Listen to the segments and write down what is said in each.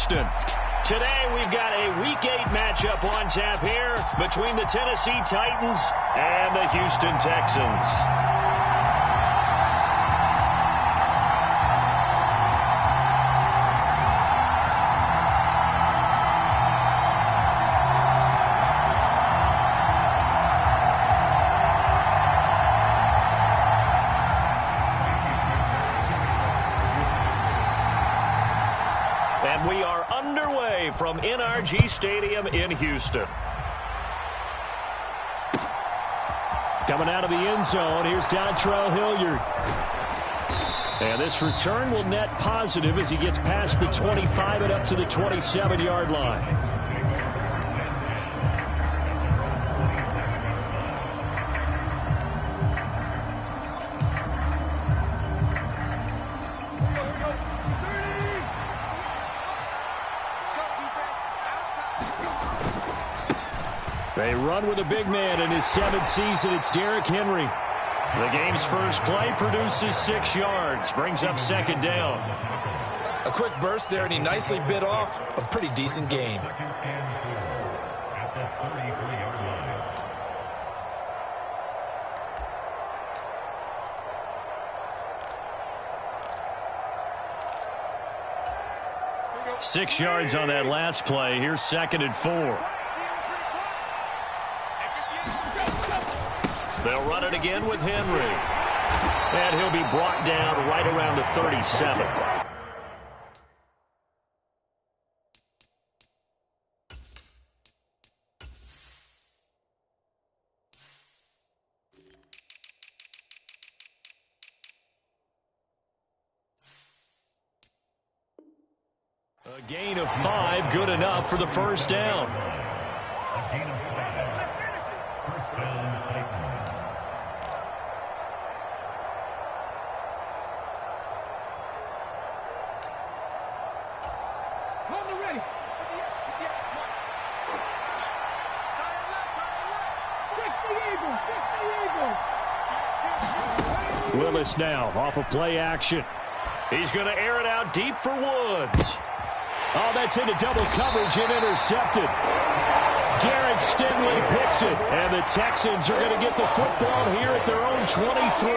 Houston. Today we've got a Week 8 matchup on tap here between the Tennessee Titans and the Houston Texans. And we are underway from NRG Stadium in Houston. Coming out of the end zone, here's Dontrell Hilliard. And this return will net positive as he gets past the 25 and up to the 27-yard line. They run with a big man in his 7th season. It's Derrick Henry. The game's first play produces 6 yards. Brings up 2nd down. A quick burst there, and he nicely bit off a pretty decent gain. Six yards on that last play. Here's 2nd and 4. They'll run it again with Henry. And he'll be brought down right around the 37. A gain of 5, good enough for the first down. Willis now off of play action. He's going to air it out deep for Woods. Oh, that's into double coverage and intercepted. Derek Stingley picks it, and the Texans are going to get the football here at their own 23.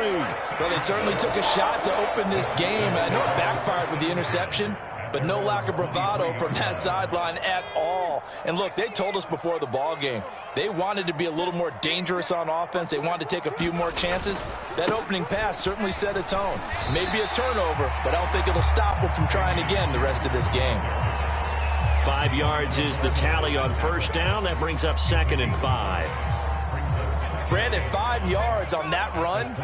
Well, they certainly took a shot to open this game. I know it backfired with the interception, but no lack of bravado from that sideline at all. And look, they told us before the ball game, they wanted to be a little more dangerous on offense. They wanted to take a few more chances. That opening pass certainly set a tone. Maybe a turnover, but I don't think it'll stop them from trying again the rest of this game. 5 yards is the tally on first down. That brings up 2nd and 5. Brandon, 5 yards on that run.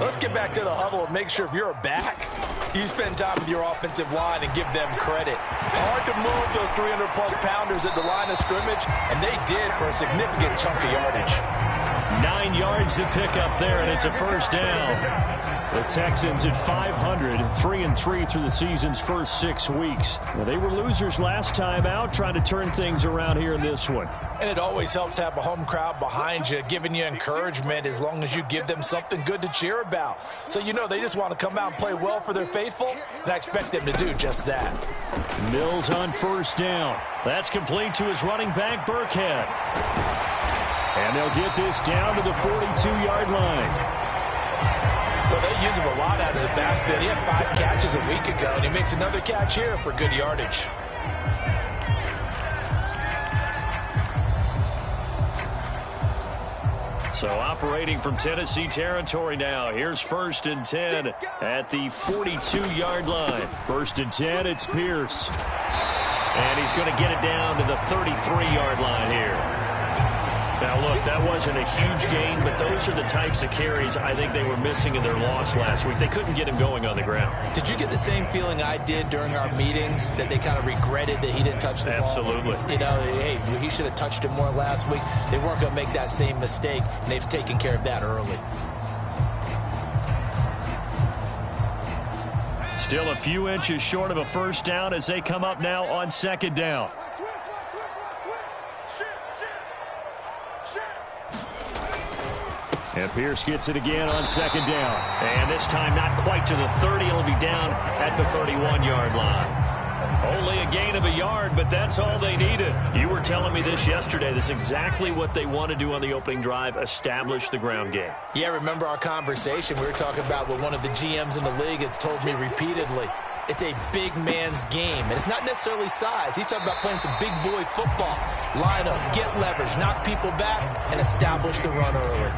Let's get back to the huddle and make sure if you're a back, you spend time with your offensive line and give them credit. Hard to move those 300-plus pounders at the line of scrimmage, and they did for a significant chunk of yardage. 9 yards to pick up there, and it's a first down. The Texans at 500, 3-3 through the season's first 6 weeks. Well, they were losers last time out, trying to turn things around here in this one. And it always helps to have a home crowd behind you, giving you encouragement as long as you give them something good to cheer about. So you know they just want to come out and play well for their faithful, and I expect them to do just that. Mills on first down. That's complete to his running back, Burkhead. And they'll get this down to the 42-yard line. Well, they use him a lot out of the backfield. He had 5 catches a week ago, and he makes another catch here for good yardage. So operating from Tennessee territory now. Here's 1st and 10 at the 42-yard line. 1st and 10, it's Pierce. And he's going to get it down to the 33-yard line here. Now, look, that wasn't a huge gain, but those are the types of carries I think they were missing in their loss last week. They couldn't get him going on the ground. Did you get the same feeling I did during our meetings, that they kind of regretted that he didn't touch the ball? Absolutely. You know, hey, he should have touched it more last week. They weren't going to make that same mistake, and they've taken care of that early. Still a few inches short of a first down as they come up now on 2nd down. And Pierce gets it again on 2nd down. And this time not quite to the 30. It'll be down at the 31-yard line. Only a gain of a yard, but that's all they needed. You were telling me this yesterday. This is exactly what they want to do on the opening drive, establish the ground game. Yeah, remember our conversation? We were talking about what one of the GMs in the league has told me repeatedly. It's a big man's game, and it's not necessarily size. He's talking about playing some big boy football. Line up, get leverage, knock people back, and establish the run early.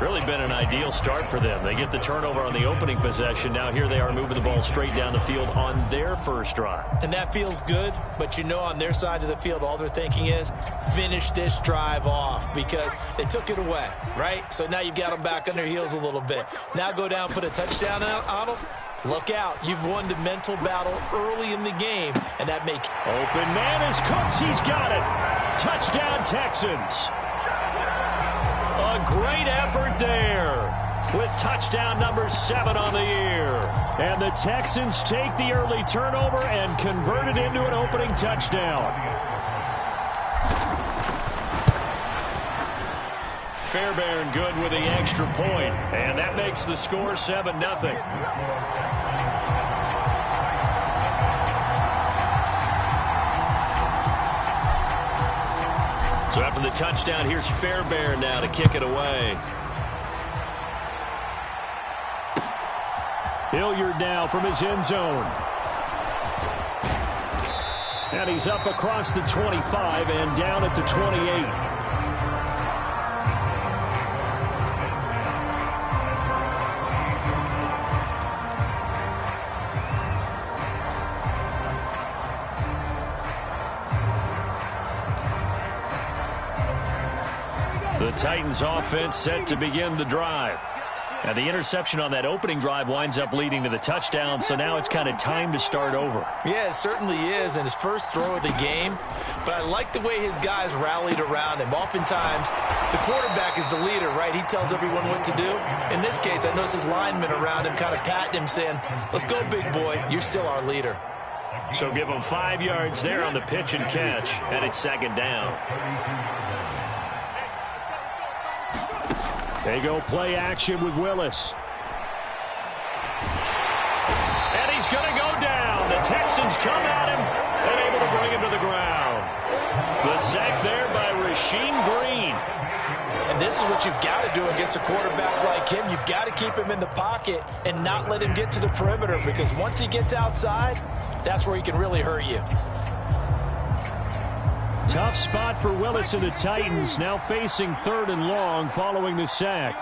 Really been an ideal start for them. They get the turnover on the opening possession. Now here they are moving the ball straight down the field on their first drive. And that feels good, but you know on their side of the field, all they're thinking is finish this drive off because they took it away, right? So now you've got them back on their heels a little bit. Now go down, put a touchdown on them. Look out. You've won the mental battle early in the game, and that makes... Open man is Cooks. He's got it. Touchdown, Texans. A great effort there with touchdown number 7 on the year. And the Texans take the early turnover and convert it into an opening touchdown. Fairbairn good with the extra point, and that makes the score 7-0. So after the touchdown, here's Fairbairn now to kick it away. Hilliard now from his end zone. And he's up across the 25 and down at the 28. The Titans offense set to begin the drive. And the interception on that opening drive winds up leading to the touchdown, so now it's kind of time to start over. Yeah, it certainly is, and his first throw of the game. But I like the way his guys rallied around him. Oftentimes, the quarterback is the leader, right? He tells everyone what to do. In this case, I noticed his linemen around him kind of patting him, saying, let's go, big boy. You're still our leader. So give him 5 yards there on the pitch and catch, and it's second down. They go play action with Willis. And he's going to go down. The Texans come at him and able to bring him to the ground. The sack there by Rasheem Green. And this is what you've got to do against a quarterback like him. You've got to keep him in the pocket and not let him get to the perimeter, because once he gets outside, that's where he can really hurt you. Tough spot for Willis and the Titans, now facing 3rd and long following the sack.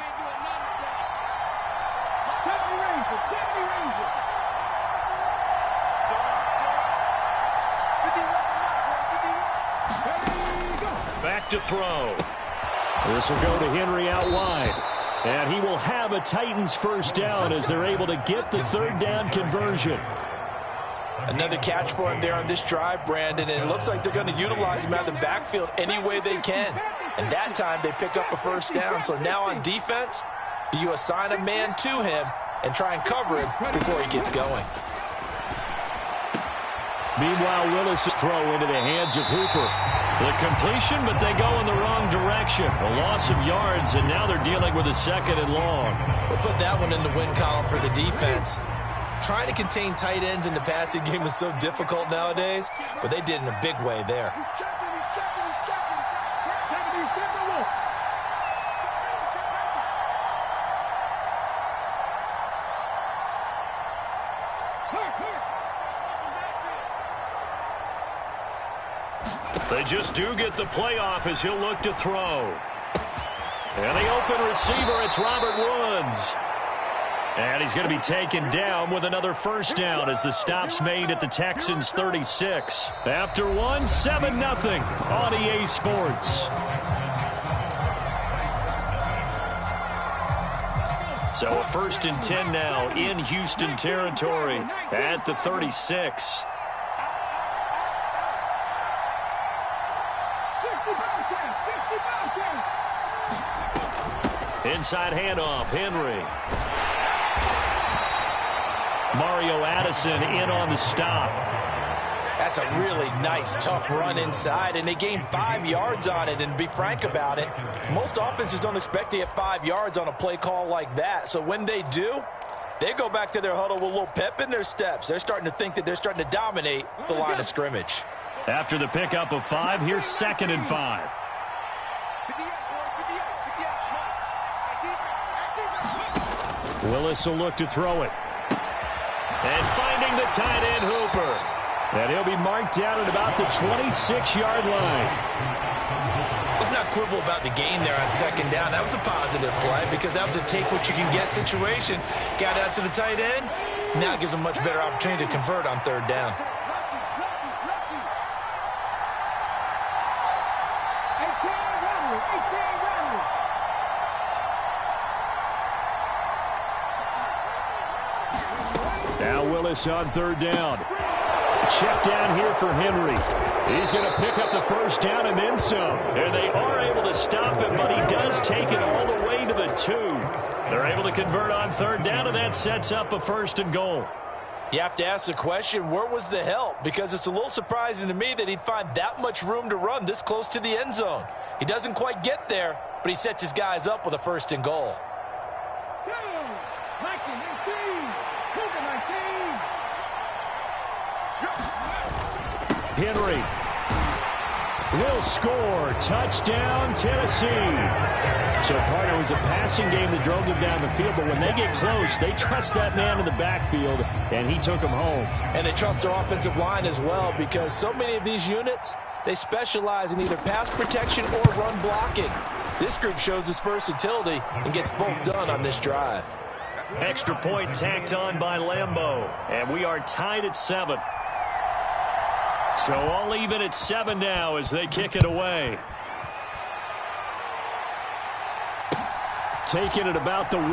Back to throw. This will go to Henry out wide. And he will have a Titans first down as they're able to get the 3rd down conversion. Another catch for him there on this drive, Brandon, and it looks like they're going to utilize him out of the backfield any way they can. And that time they pick up a first down. So now on defense, do you assign a man to him and try and cover him before he gets going? Meanwhile, Willis' throw into the hands of Hooper. The completion, but they go in the wrong direction. A loss of yards, and now they're dealing with a 2nd and long. We'll put that one in the win column for the defense. Trying to contain tight ends in the passing game is so difficult nowadays, but they did in a big way there. They just do get the playoff as he'll look to throw. And the open receiver, it's Robert Woods. And he's going to be taken down with another first down as the stop's made at the Texans 36. After one, 7-0 on EA Sports. So a 1st and 10 now in Houston territory at the 36. Inside handoff, Henry. Mario Addison in on the stop. That's a really nice, tough run inside, and they gained 5 yards on it. And to be frank about it, most offenses don't expect to get 5 yards on a play call like that. So when they do, They go back to their huddle with a little pep in their steps. They're starting to think that they're starting to dominate the line of scrimmage. After the pickup of 5, here's 2nd and 5. Willis will look to throw it. And finding the tight end Hooper. And he'll be marked down at about the 26-yard line. Let's not quibble about the gain there on 2nd down. That was a positive play because that was a take-what-you-can-get situation. Got out to the tight end. Now it gives them a much better opportunity to convert on 3rd down. Now Willis on 3rd down. Check down here for Henry. He's going to pick up the 1st down and then some. And they are able to stop him, but he does take it all the way to the 2. They're able to convert on 3rd down, and that sets up a 1st and goal. You have to ask the question, where was the help? Because it's a little surprising to me that he'd find that much room to run this close to the end zone. He doesn't quite get there, but he sets his guys up with a 1st and goal. Henry will score. Touchdown, Tennessee. So, partner, it was a passing game that drove them down the field, but when they get close, they trust that man in the backfield, and he took them home. And they trust their offensive line as well because so many of these units, they specialize in either pass protection or run blocking. This group shows its versatility and gets both done on this drive. Extra point tacked on by Lambeau, and we are tied at 7. So all even at 7 now as they kick it away. Taking it about the 1.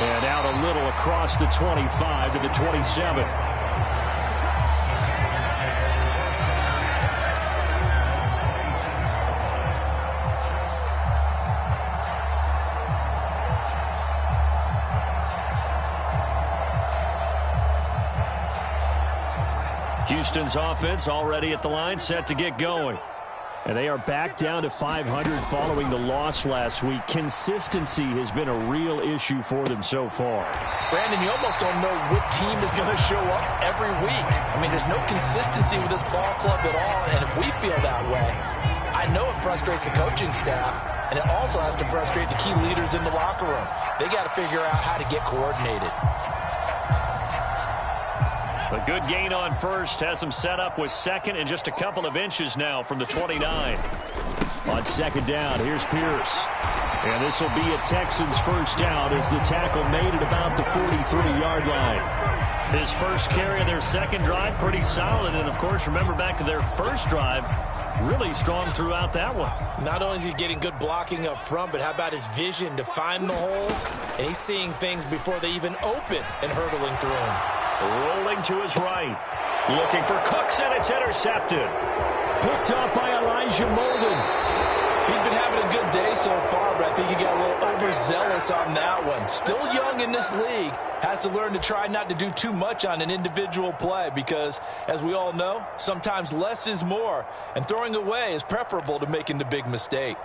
And out a little across the 25 to the 27. Houston's offense already at the line, set to get going. And they are back down to 500 following the loss last week. Consistency has been a real issue for them so far. Brandon, you almost don't know what team is going to show up every week. I mean, there's no consistency with this ball club at all, and if we feel that way, I know it frustrates the coaching staff, and it also has to frustrate the key leaders in the locker room. They got to figure out how to get coordinated. A good gain on 1st has them set up with 2nd and just a couple of inches now from the 29. On 2nd down, here's Pierce. And this will be a Texans 1st down as the tackle made it about the 43-yard line. His first carry of their 2nd drive, pretty solid. And, of course, remember back to their 1st drive, really strong throughout that one. Not only is he getting good blocking up front, but how about his vision to find the holes? And he's seeing things before they even open and hurtling through them. Rolling to his right. Looking for Cooks, and it's intercepted. Picked up by Elijah Molden. He's been having a good day so far, but I think he got a little overzealous on that one. Still young in this league. Has to learn to try not to do too much on an individual play because, as we all know, sometimes less is more. And throwing away is preferable to making the big mistake.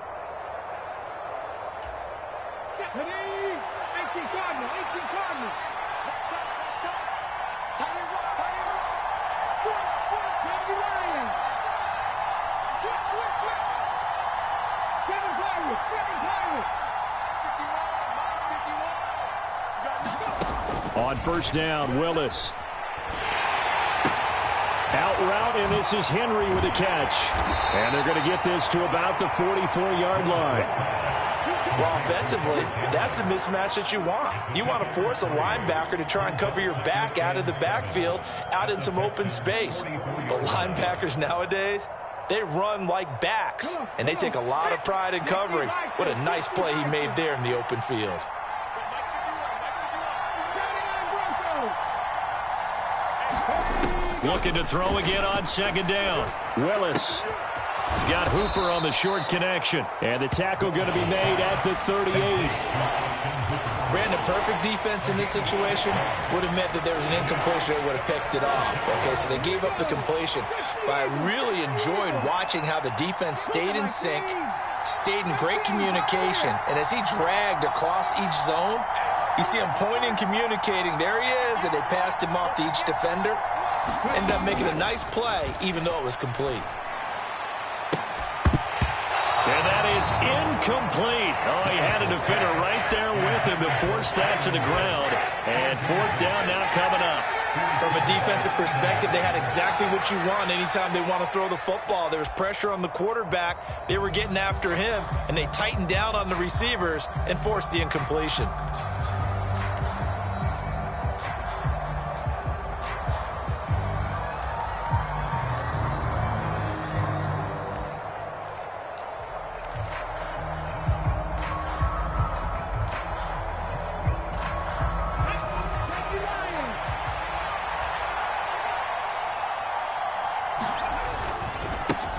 On 1st down, Willis. Out route, and this is Henry with a catch. And they're going to get this to about the 44-yard line. Well, offensively, that's the mismatch that you want. You want to force a linebacker to try and cover your back out of the backfield, out in some open space. But linebackers nowadays, they run like backs, and they take a lot of pride in covering. What a nice play he made there in the open field. Looking to throw again on 2nd down. Willis. He's got Hooper on the short connection. And the tackle going to be made at the 38. Brandon, perfect defense in this situation would have meant that there was an incompletion that would have picked it off. Okay, so they gave up the completion. But I really enjoyed watching how the defense stayed in sync, stayed in great communication, and as he dragged across each zone, you see him pointing, communicating. There he is, and they passed him off to each defender. Ended up making a nice play, even though it was complete. And that is incomplete. Oh, he had a defender right there with him to force that to the ground. And fourth down now coming up. From a defensive perspective, they had exactly what you want anytime they want to throw the football. There was pressure on the quarterback. They were getting after him, and they tightened down on the receivers and forced the incompletion.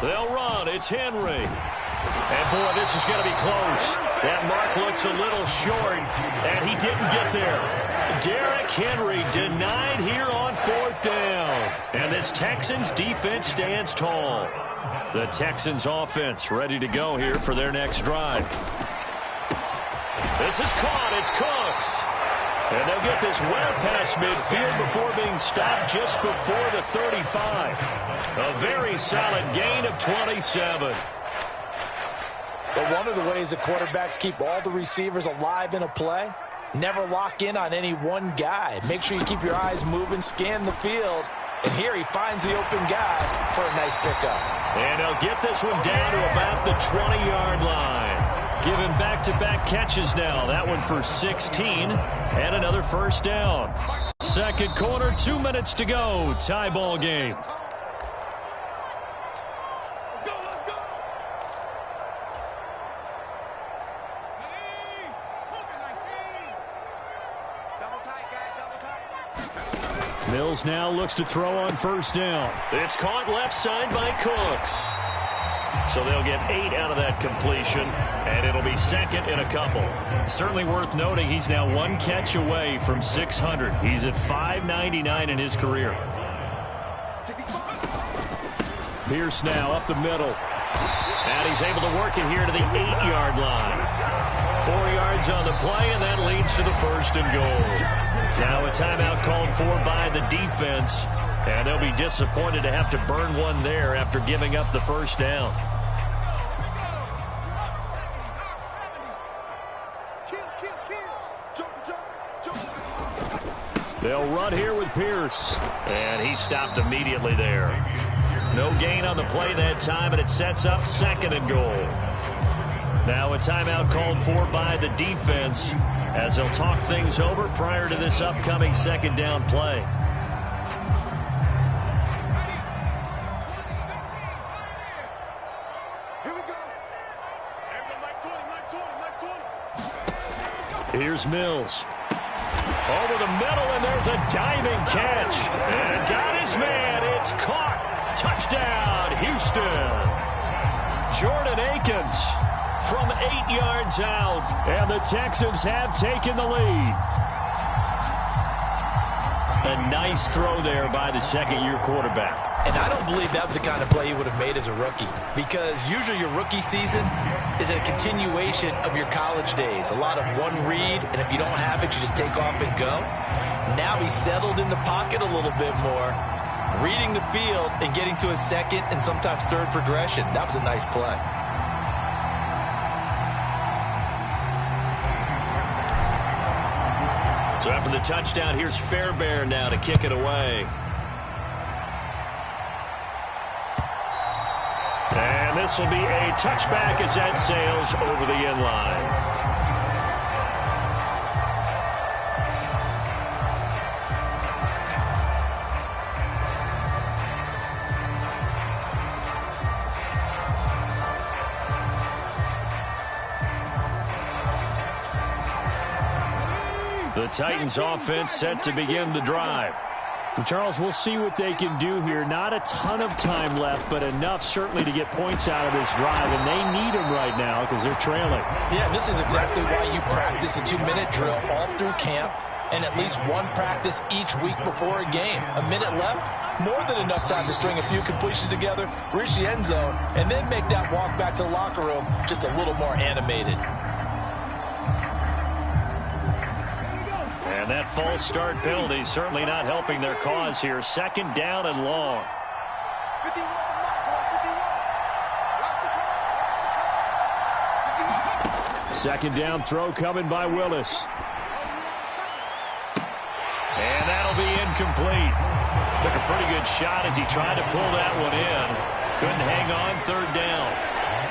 They'll run. It's Henry. And, boy, this is going to be close. That mark looks a little short, and he didn't get there. Derrick Henry denied here on fourth down. And this Texans defense stands tall. The Texans offense ready to go here for their next drive. This is caught. It's Cooks. And they'll get this well past midfield before being stopped just before the 35. A very solid gain of 27. But one of the ways that quarterbacks keep all the receivers alive in a play, never lock in on any one guy. Make sure you keep your eyes moving, scan the field. And here he finds the open guy for a nice pickup. And they'll get this one down to about the 20-yard line. Given back-to-back catches now. That one for 16 and another first down. Second quarter, 2 minutes to go. Tie ball game. Mills now looks to throw on first down. It's caught left side by Cooks. So they'll get 8 out of that completion, and it'll be second in a couple. Certainly worth noting he's now one catch away from 600. He's at 599 in his career. Pierce now up the middle. And he's able to work it here to the 8-yard line. 4 yards on the play, and that leads to the first and goal. Now a timeout called for by the defense, and they'll be disappointed to have to burn one there after giving up the first down. They'll run here with Pierce, and he stopped immediately there. No gain on the play that time, and it sets up second and goal. Now a timeout called for by the defense as they'll talk things over prior to this upcoming second down play. Here's Mills. Over the middle, and there's a diving catch. And got his man. It's caught. Touchdown, Houston. Jordan Akins from 8 yards out, and the Texans have taken the lead. A nice throw there by the second-year quarterback. And I don't believe that was the kind of play he would have made as a rookie, because usually your rookie season is a continuation of your college days. A lot of one read, and if you don't have it, you just take off and go. Now he's settled in the pocket a little bit more, reading the field and getting to a second and sometimes third progression. That was a nice play. So after the touchdown, here's Fairbairn now to kick it away. And this will be a touchback as that sails over the end line. The Titans offense set to begin the drive. And Charles, we'll see what they can do here. Not a ton of time left, but enough certainly to get points out of this drive, and they need them right now because they're trailing. Yeah, this is exactly why you practice a 2-minute drill all through camp. and at least one practice each week before a game. A minute left, more than enough time to string a few completions together, reach the end zone, and then make that walk back to the locker room just a little more animated. And that false start penalty certainly not helping their cause here. Second down and long. Second down throw coming by Willis. And that'll be incomplete. Took a pretty good shot as he tried to pull that one in. Couldn't hang on. Third down.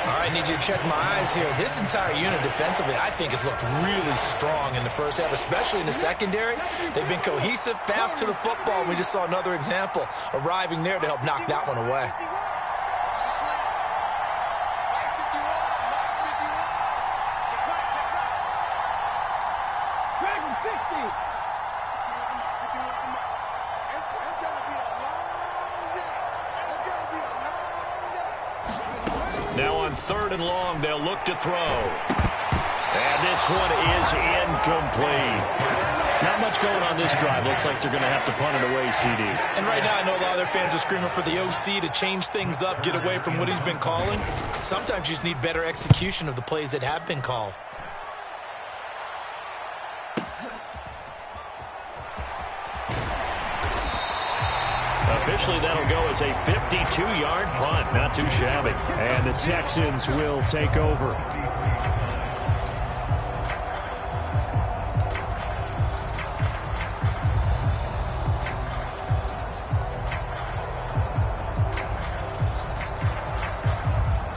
All right, need you to check my eyes here. This entire unit defensively, I think, has looked really strong in the first half, especially in the secondary. They've been cohesive, fast to the football. We just saw another example arriving there to help knock that one away. Now on third and long, they'll look to throw. And this one is incomplete. Not much going on this drive. Looks like they're going to have to punt it away, CD. And right now, I know a lot of their fans are screaming for the OC to change things up, get away from what he's been calling. Sometimes you just need better execution of the plays that have been called. Officially, that'll go as a 52-yard punt. Not too shabby. And the Texans will take over.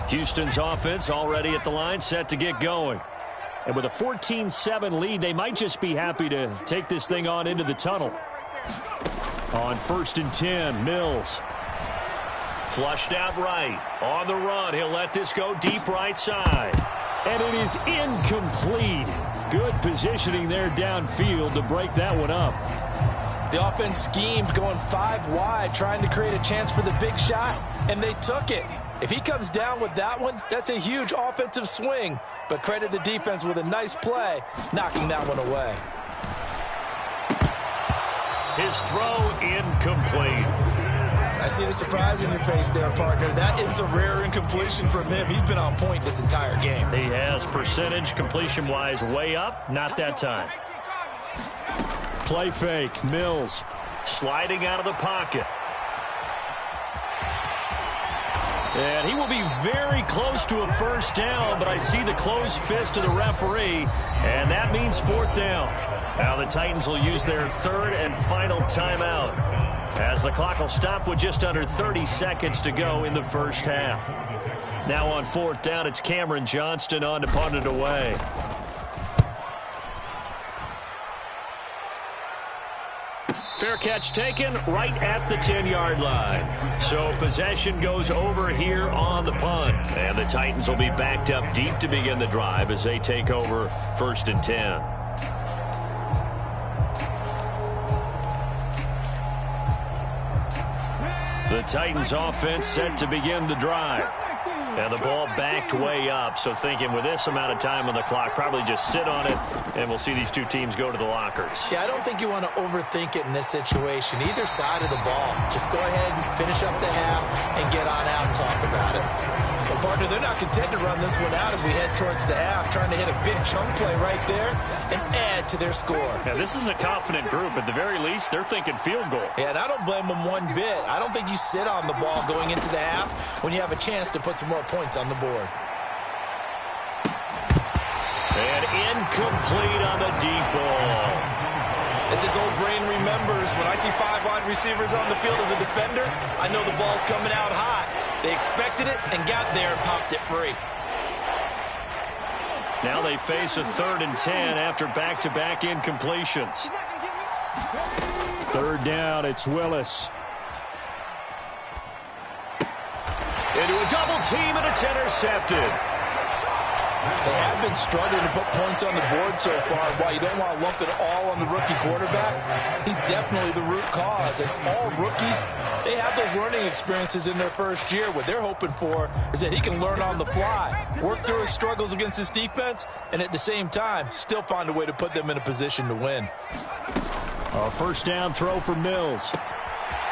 Houston's offense already at the line, set to get going. And with a 14-7 lead, they might just be happy to take this thing on into the tunnel. On 1st and 10, Mills. Flushed out right. On the run, he'll let this go deep right side. And it is incomplete. Good positioning there downfield to break that one up. The offense schemed going 5 wide, trying to create a chance for the big shot, and they took it. If he comes down with that one, that's a huge offensive swing. But credit the defense with a nice play, knocking that one away. His throw incomplete. I see the surprise in your face there, partner. That is a rare incompletion from him. He's been on point this entire game. He has percentage completion-wise way up. Not that time. Play fake. Mills sliding out of the pocket. And he will be very close to a first down, but I see the closed fist of the referee, and that means 4th down. Now the Titans will use their 3rd and final timeout, as the clock will stop with just under 30 seconds to go in the first half. Now on 4th down, it's Cameron Johnston on to punt it away. Fair catch taken right at the 10-yard line. So possession goes over here on the punt. And the Titans will be backed up deep to begin the drive as they take over 1st and 10. The Titans offense set to begin the drive. And the ball backed way up, so thinking with this amount of time on the clock, probably just sit on it, and we'll see these two teams go to the lockers. Yeah, I don't think you want to overthink it in this situation. Either side of the ball. Just go ahead and finish up the half and get on out and talk about it. Well, partner, they're not content to run this one out as we head towards the half, trying to hit a big chunk play right there and add to their score. Yeah, this is a confident group. At the very least, they're thinking field goal. Yeah, and I don't blame them one bit. I don't think you sit on the ball going into the half when you have a chance to put some more points on the board. And incomplete on the deep ball. As his old brain remembers, when I see 5 wide receivers on the field as a defender, I know the ball's coming out hot. They expected it and got there and popped it free. Now they face a 3rd and 10 after back-to-back incompletions. 3rd down, it's Willis. Into a double team, and it's intercepted. They have been struggling to put points on the board so far. While you don't want to lump it all on the rookie quarterback, he's definitely the root cause. And all rookies, they have those learning experiences in their first year. What they're hoping for is that he can learn on the fly, work through his struggles against his defense, and at the same time, still find a way to put them in a position to win. A first down throw for Mills.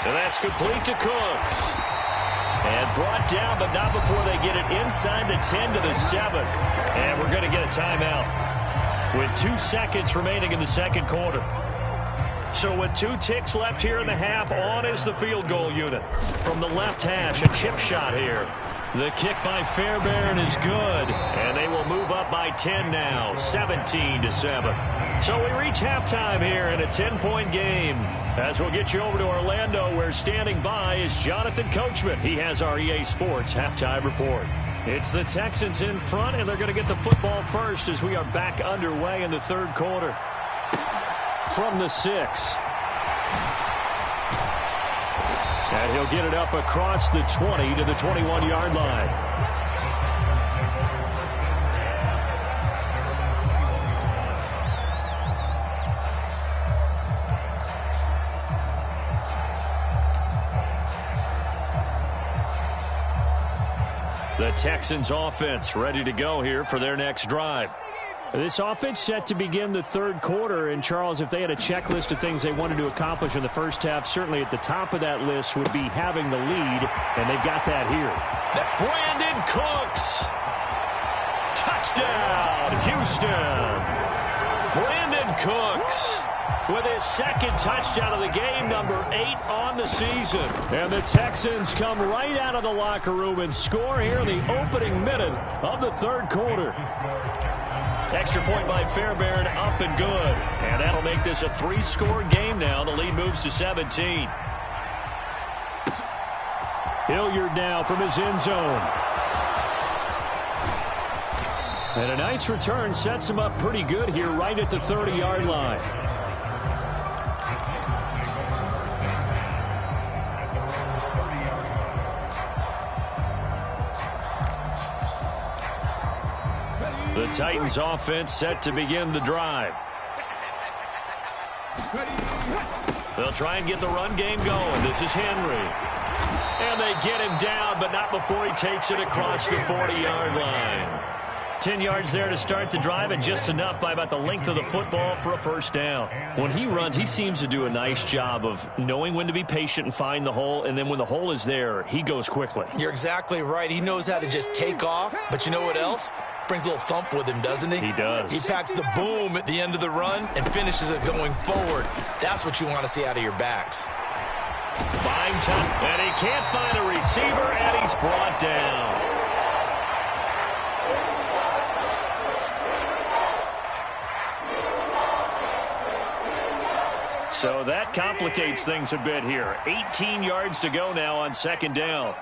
And that's complete to Cooks. And brought down, but not before they get it inside the 10 to the 7. And we're going to get a timeout with 2 seconds remaining in the second quarter. So with 2 ticks left here in the half, on is the field goal unit. From the left hash, a chip shot here. The kick by Fairbairn is good. And they will move up by 10 now, 17 to 7. So we reach halftime here in a 10-point game. As we'll get you over to Orlando, where standing by is Jonathan Coachman. He has our EA Sports halftime report. It's the Texans in front, and they're going to get the football first as we are back underway in the third quarter. From the 6. And he'll get it up across the 20 to the 21-yard line. The Texans offense ready to go here for their next drive. This offense set to begin the third quarter. And, Charles, if they had a checklist of things they wanted to accomplish in the first half, certainly at the top of that list would be having the lead, and they've got that here. Brandon Cooks. Touchdown, Houston. Brandon Cooks with his second touchdown of the game, number 8 on the season. And the Texans come right out of the locker room and score here in the opening minute of the third quarter. Extra point by Fairbairn, up and good. And that'll make this a 3-score game now. The lead moves to 17. Hilliard now from his end zone. And a nice return sets him up pretty good here right at the 30-yard line. The Titans offense set to begin the drive. They'll try and get the run game going. This is Henry. And they get him down, but not before he takes it across the 40-yard line. 10 yards there to start the drive, and just enough by about the length of the football for a first down. When he runs, he seems to do a nice job of knowing when to be patient and find the hole, and then when the hole is there, he goes quickly. You're exactly right. He knows how to just take off, but you know what else? Brings a little thump with him, doesn't he? He does. He packs the boom at the end of the run and finishes it going forward. That's what you want to see out of your backs. Buying time, and he can't find a receiver, and he's brought down. So that complicates things a bit here. 18 yards to go now on second down.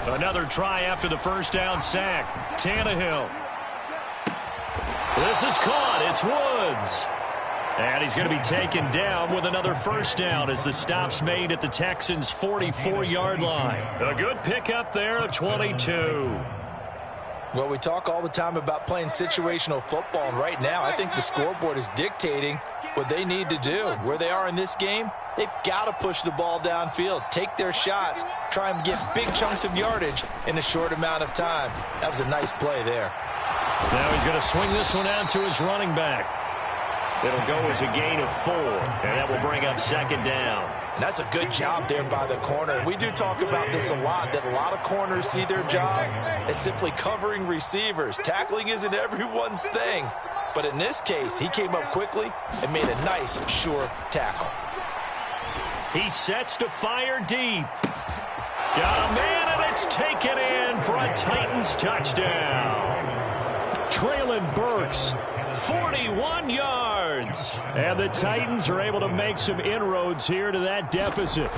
Another try after the first down sack. Tannehill. This is caught. It's Woods. And he's going to be taken down with another first down as the stop's made at the Texans' 44-yard line. A good pickup there of 22. Well, we talk all the time about playing situational football, and right now I think the scoreboard is dictating what they need to do. Where they are in this game, they've got to push the ball downfield, take their shots, try and get big chunks of yardage in a short amount of time. That was a nice play there. Now he's going to swing this one out to his running back. It'll go as a gain of 4, and that will bring up second down. And that's a good job there by the corner. We do talk about this a lot, that a lot of corners see their job as simply covering receivers. Tackling isn't everyone's thing. But in this case, he came up quickly and made a nice, sure tackle. He sets to fire deep. Got a man, and it's taken in for a Titans touchdown. Traylon Burks, 41 yards. And the Titans are able to make some inroads here to that deficit.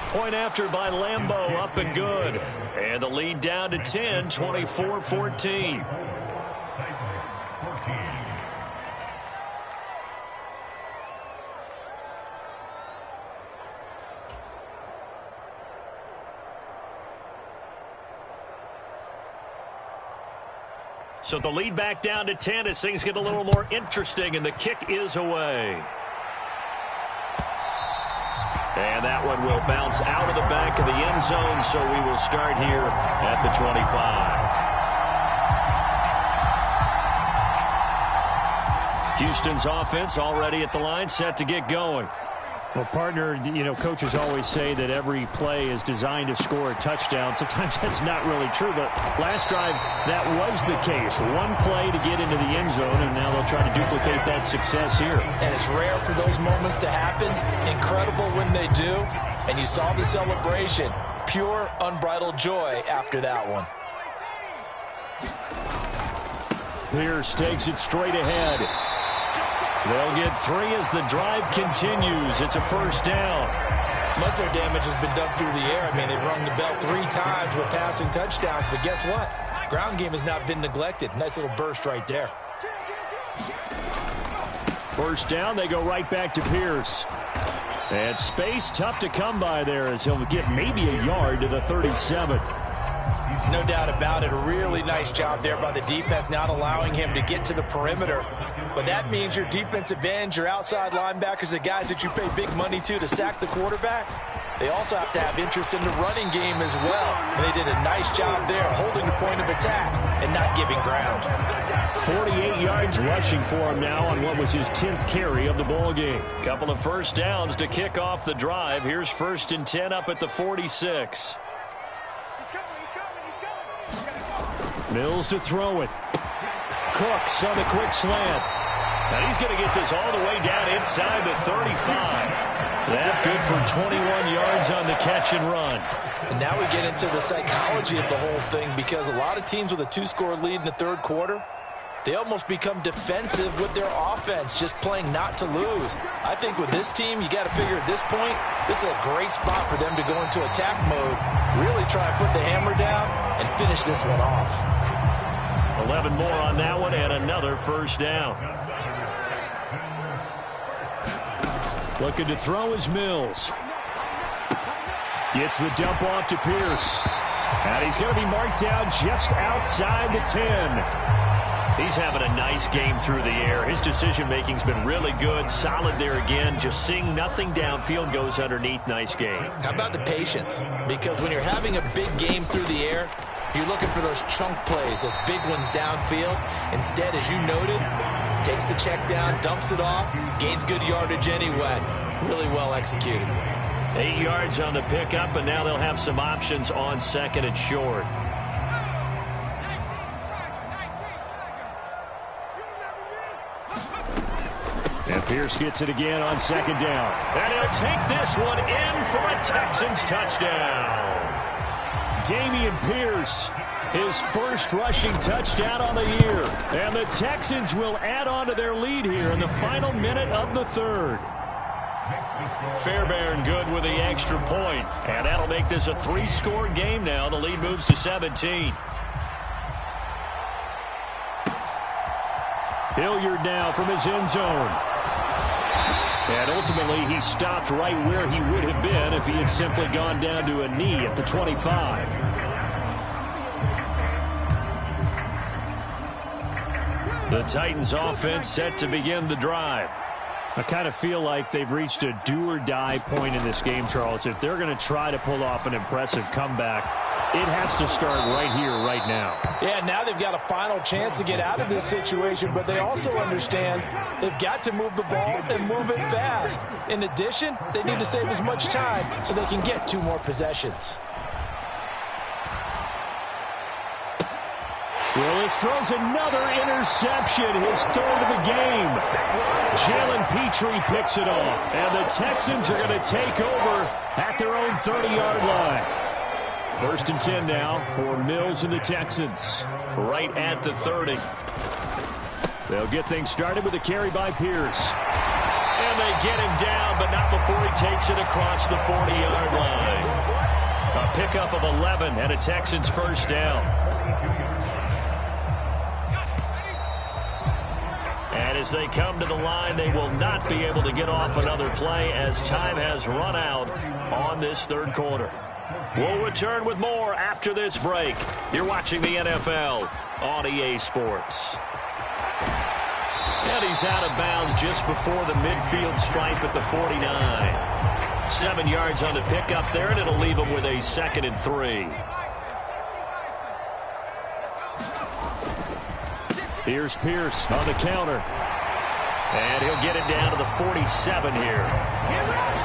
Point after by Lambeau, up and good. And the lead down to 10, 24-14. So the lead back down to 10 as things get a little more interesting, and the kick is away. And that one will bounce out of the back of the end zone, so we will start here at the 25. Houston's offense already at the line, set to get going. Well, partner, coaches always say that every play is designed to score a touchdown. Sometimes that's not really true, but last drive, that was the case. One play to get into the end zone, and now they'll try to duplicate that success here. And it's rare for those moments to happen. Incredible when they do. And you saw the celebration. Pure, unbridled joy after that one. Pierce takes it straight ahead. They'll get 3 as the drive continues. It's a first down. Muscle damage has been done through the air. I mean, they've rung the bell 3 times with passing touchdowns, but guess what? Ground game has not been neglected. Nice little burst right there. First down, they go right back to Pierce. And space tough to come by there as he'll get maybe a yard to the 37. No doubt about it. A really nice job there by the defense, not allowing him to get to the perimeter. But that means your defensive ends, your outside linebackers, the guys that you pay big money to sack the quarterback, they also have to have interest in the running game as well. And they did a nice job there holding the point of attack and not giving ground. 48 yards rushing for him now on what was his 10th carry of the ball game. Couple of first downs to kick off the drive. Here's 1st and 10 up at the 46. Mills to throw it. Cooks on the quick slant. And he's going to get this all the way down inside the 35. That's good for 21 yards on the catch and run. And now we get into the psychology of the whole thing, because a lot of teams with a 2-score lead in the third quarter, they almost become defensive with their offense, just playing not to lose. I think with this team, you got to figure at this point, this is a great spot for them to go into attack mode, really try to put the hammer down and finish this one off. 11 more on that one and another first down. Looking to throw is Mills. Gets the dump off to Pierce. And he's going to be marked down just outside the 10. He's having a nice game through the air. His decision-making's been really good. Solid there again. Just seeing nothing downfield, goes underneath. Nice game. How about the patience? Because when you're having a big game through the air, you're looking for those chunk plays, those big ones downfield. Instead, as you noted, takes the check down, dumps it off, gains good yardage anyway. Really well executed. 8 yards on the pickup, and now they'll have some options on 2nd and short. And Pierce gets it again on 2nd down. And he'll take this one in for a Texans touchdown. Dameon Pierce, his first rushing touchdown on the year. And the Texans will add on to their lead here in the final minute of the third. Fairbairn good with the extra point. And that'll make this a 3-score game now. The lead moves to 17. Hilliard now from his end zone. And ultimately, he stopped right where he would have been if he had simply gone down to a knee at the 25. The Titans offense set to begin the drive. I kind of feel like they've reached a do-or-die point in this game, Charles. If they're going to try to pull off an impressive comeback, it has to start right here, right now. Yeah, now they've got a final chance to get out of this situation, but they also understand they've got to move the ball and move it fast. In addition, they need to save as much time so they can get 2 more possessions. Willis throws another interception, his 3rd of the game. Jalen Petrie picks it off, and the Texans are going to take over at their own 30-yard line. 1st and 10 now for Mills and the Texans. Right at the 30. They'll get things started with a carry by Pierce. And they get him down, but not before he takes it across the 40-yard line. A pickup of 11 and a Texans first down. And as they come to the line, they will not be able to get off another play as time has run out on this third quarter. We'll return with more after this break. You're watching the NFL on EA Sports. And he's out of bounds just before the midfield stripe at the 49. 7 yards on the pickup there, and it'll leave him with a 2nd and 3. Here's Pierce on the counter. And he'll get it down to the 47 here.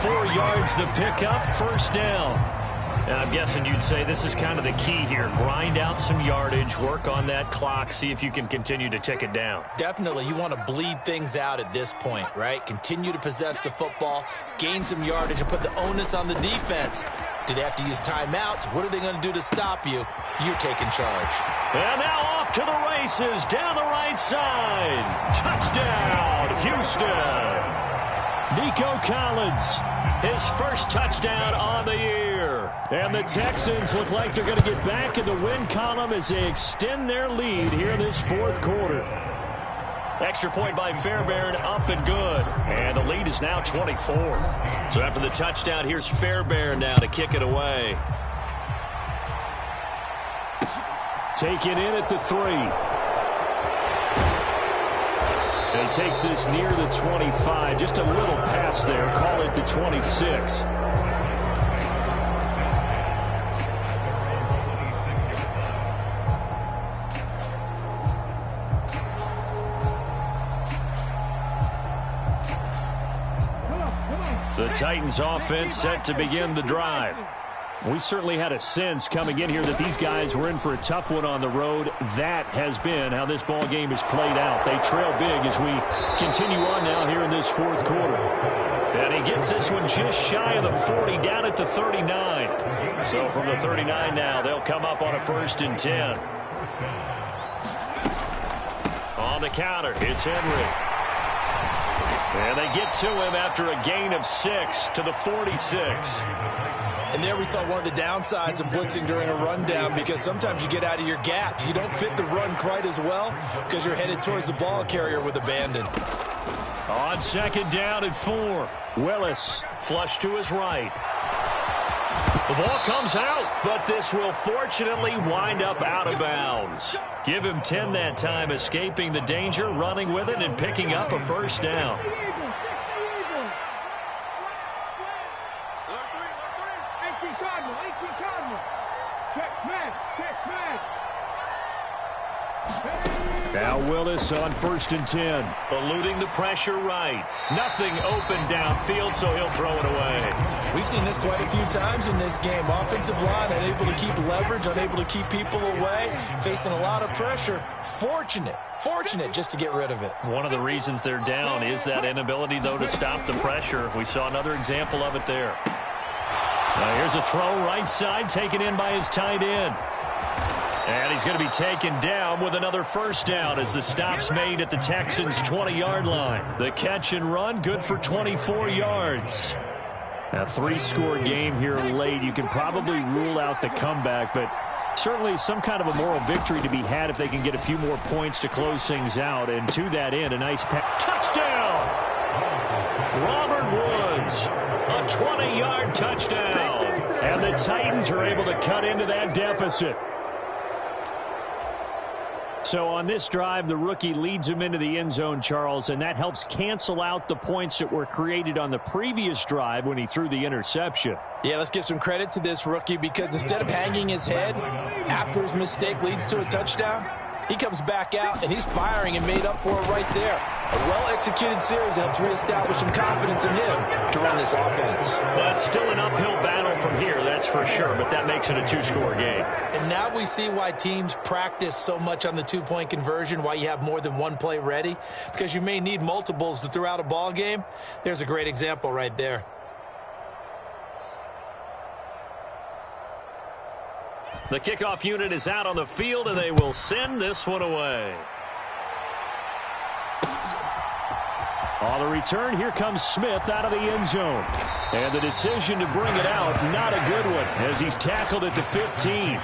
4 yards the pickup, 1st down. And I'm guessing you'd say this is kind of the key here. Grind out some yardage, work on that clock, see if you can continue to tick it down. Definitely. You want to bleed things out at this point, right? Continue to possess the football, gain some yardage, and put the onus on the defense. Do they have to use timeouts? What are they going to do to stop you? You're taking charge. And now off to the races down the right side. Touchdown, Houston. Nico Collins, his 1st touchdown on the year. And the Texans look like they're going to get back in the win column as they extend their lead here in this 4th quarter. Extra point by Fairbairn, up and good. And the lead is now 24. So after the touchdown, here's Fairbairn now to kick it away. Taken in at the 3. And he takes this near the 25. Just a little pass there. Call it the 26. The Titans offense set to begin the drive. We certainly had a sense coming in here that these guys were in for a tough one on the road. That has been how this ball game has played out. They trail big as we continue on now here in this 4th quarter. And he gets this one just shy of the 40, down at the 39. So from the 39 now, they'll come up on a 1st and 10. On the counter, it's Henry. And they get to him after a gain of 6 to the 46. And there we saw one of the downsides of blitzing during a rundown, because sometimes you get out of your gaps. You don't fit the run quite as well because you're headed towards the ball carrier with abandon. On 2nd down and 4. Willis flush to his right. The ball comes out, but this will fortunately wind up out of bounds. Give him 10 that time, escaping the danger, running with it, and picking up a 1st down. Now Willis on 1st and 10. Eluding the pressure right. Nothing open downfield, so he'll throw it away. We've seen this quite a few times in this game. Offensive line unable to keep leverage, unable to keep people away, facing a lot of pressure. Fortunate just to get rid of it. One of the reasons they're down is that inability, though, to stop the pressure. We saw another example of it there. Now here's a throw right side, taken in by his tight end. And he's going to be taken down with another 1st down as the stop's made at the Texans' 20-yard line. The catch and run, good for 24 yards. A 3-score game here late. You can probably rule out the comeback, but certainly some kind of a moral victory to be had if they can get a few more points to close things out. And to that end, a nice pass. Touchdown! Robert Woods, a 20-yard touchdown. And the Titans are able to cut into that deficit. So on this drive, the rookie leads him into the end zone, Charles, and that helps cancel out the points that were created on the previous drive when he threw the interception. Yeah, let's give some credit to this rookie, because instead of hanging his head after his mistake leads to a touchdown, he comes back out and he's firing and made up for it right there. A well-executed series helps reestablish some confidence in him to run this offense. But still an uphill battle from here, that's for sure, but that makes it a 2-score game. And now we see why teams practice so much on the 2-point conversion, why you have more than one play ready, because you may need multiples to throw out a ball game. There's a great example right there. The kickoff unit is out on the field, and they will send this one away. On the return, here comes Smith out of the end zone. And the decision to bring it out, not a good one, as he's tackled at the 15.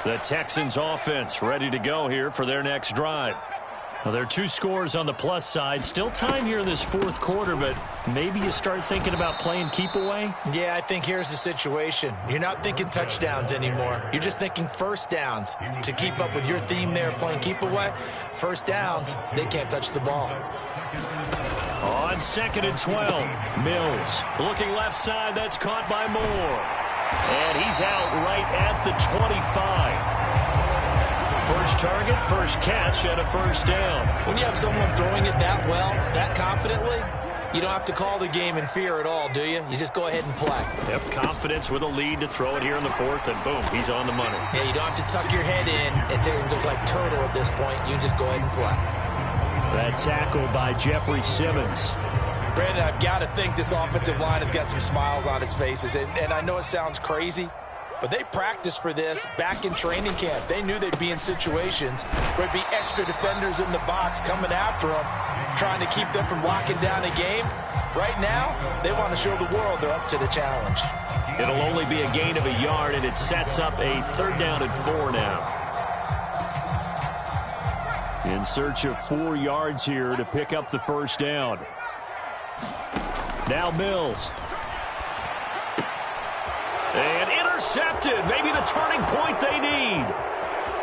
The Texans offense ready to go here for their next drive. Well, there are 2 scores on the plus side. Still time here in this fourth quarter, but maybe you start thinking about playing keep away? Yeah, I think here's the situation. You're not thinking touchdowns anymore. You're just thinking first downs. To keep up with your theme there, playing keep away, first downs, they can't touch the ball. On 2nd and 12, Mills looking left side. That's caught by Moore. And he's out right at the 25. First target, first catch, and a first down. When you have someone throwing it that well, that confidently, you don't have to call the game in fear at all, do you? You just go ahead and play. Yep, confidence with a lead to throw it here in the fourth, and boom, he's on the money. Yeah, you don't have to tuck your head in and look like turtle at this point. You just go ahead and play. That tackle by Jeffrey Simmons. Brandon, I've got to think this offensive line has got some smiles on its faces, and I know it sounds crazy, but they practiced for this back in training camp. They knew they'd be in situations where there'd be extra defenders in the box coming after them, trying to keep them from locking down a game. Right now, they want to show the world they're up to the challenge. It'll only be a gain of a yard, and it sets up a 3rd down and 4 now. In search of 4 yards here to pick up the first down. Now Mills. And intercepted. Maybe the turning point they need.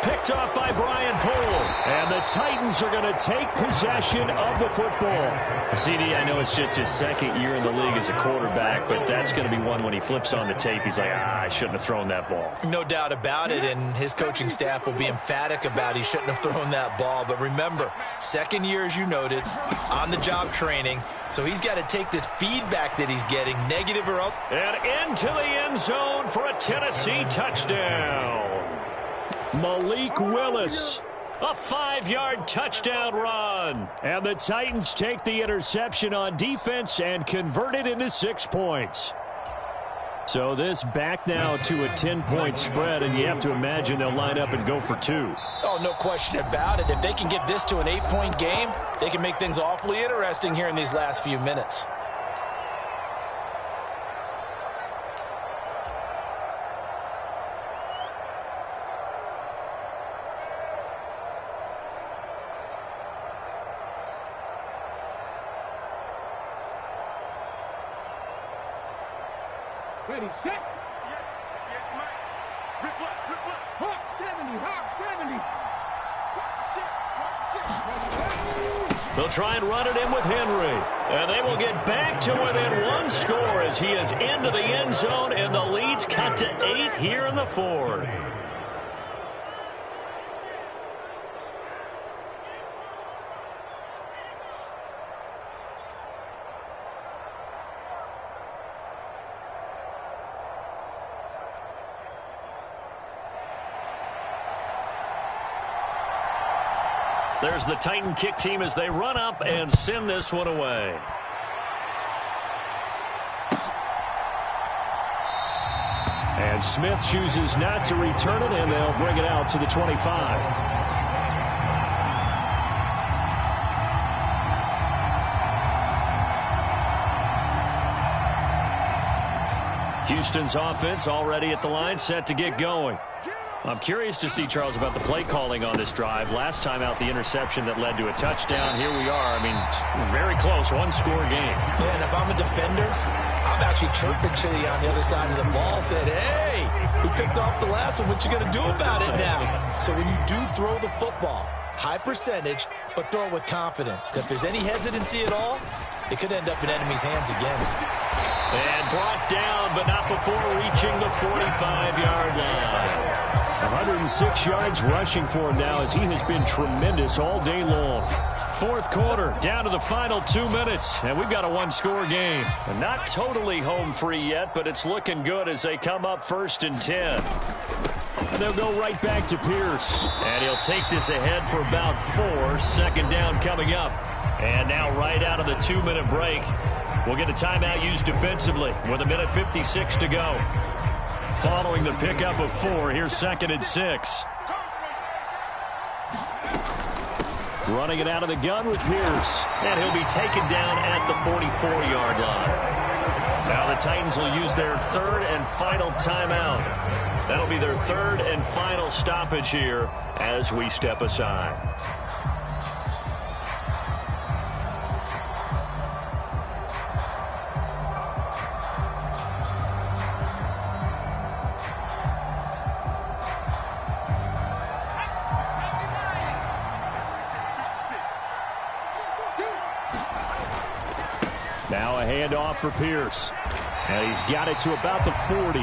Picked off by Brian Poole. And the Titans are going to take possession of the football. CD, I know it's just his 2nd year in the league as a quarterback, but that's going to be one when he flips on the tape. He's like, I shouldn't have thrown that ball. No doubt about it, and his coaching staff will be emphatic about he shouldn't have thrown that ball. But remember, 2nd year, as you noted, on-the-job training. So he's got to take this feedback that he's getting, negative or up. And into the end zone for a Tennessee touchdown. Malik Willis. A 5-yard touchdown run. And the Titans take the interception on defense and convert it into 6 points. So this back now to a 10-point spread, and you have to imagine they'll line up and go for 2. Oh, no question about it. If they can get this to an 8-point game, they can make things awfully interesting here in these last few minutes. Ready, set. Hawk 70, Hawk 70. They'll try and run it in with Henry. And they will get back to within 1 score as he is into the end zone, and the lead's cut to 8 here in the fourth. There's the Titan kick team as they run up and send this one away. And Smith chooses not to return it, and they'll bring it out to the 25. Houston's offense already at the line, set to get going. I'm curious to see, Charles, about the play calling on this drive. Last time out, the interception that led to a touchdown. Here we are. I mean, very close, 1-score game. Yeah, and if I'm a defender, I'm actually chirping Chili on the other side of the ball, said, hey, we picked off the last one. What you going to do about it now? So when you do throw the football, high percentage, but throw it with confidence. Because if there's any hesitancy at all, it could end up in enemy's hands again. And brought down, but not before reaching the 45-yard line. 106 yards rushing for him now as he has been tremendous all day long. Fourth quarter, down to the final 2 minutes, and we've got a 1-score game. And not totally home free yet, but it's looking good as they come up 1st and 10. And they'll go right back to Pierce. And he'll take this ahead for about 4. 2nd down coming up. And now right out of the 2-minute break, we'll get a timeout used defensively with 1:56 to go. Following the pickup of 4, here's 2nd and 6. Running it out of the gun with Pierce. And he'll be taken down at the 44-yard line. Now the Titans will use their 3rd and final timeout. That'll be their 3rd and final stoppage here as we step aside. Now a handoff for Pierce. And he's got it to about the 40.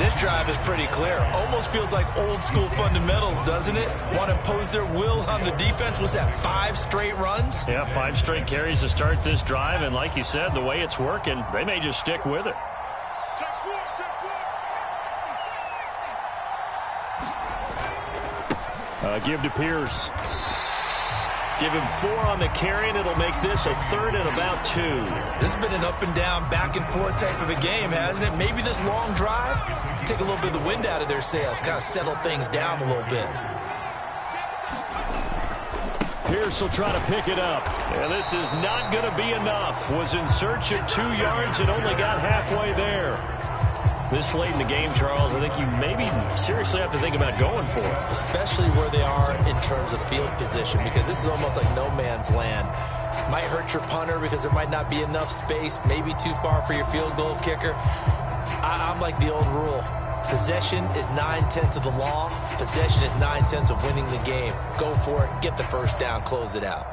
This drive is pretty clear. Almost feels like old school fundamentals, doesn't it? Want to impose their will on the defense. Was that 5 straight runs? Yeah, 5 straight carries to start this drive. And like you said, the way it's working, they may just stick with it. Give to Pierce. Give him 4 on the carry, and it'll make this a 3rd and about 2. This has been an up and down, back and forth type of a game, hasn't it? Maybe this long drive, take a little bit of the wind out of their sails, kind of settle things down a little bit. Pierce will try to pick it up. And this is not going to be enough. Was in search of 2 yards and only got halfway there. This late in the game, Charles, I think you maybe seriously have to think about going for it. Especially where they are in terms of field position, because this is almost like no man's land. Might hurt your punter because there might not be enough space, maybe too far for your field goal kicker. I'm like the old rule. Possession is 9/10 of the law. Possession is 9/10 of winning the game. Go for it, get the first down, close it out.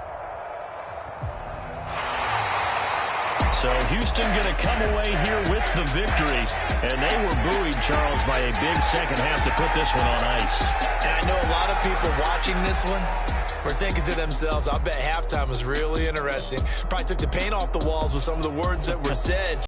So Houston going to come away here with the victory. And they were buoyed, Charles, by a big second half to put this one on ice. And I know a lot of people watching this one were thinking to themselves, I bet halftime was really interesting. Probably took the paint off the walls with some of the words that were said.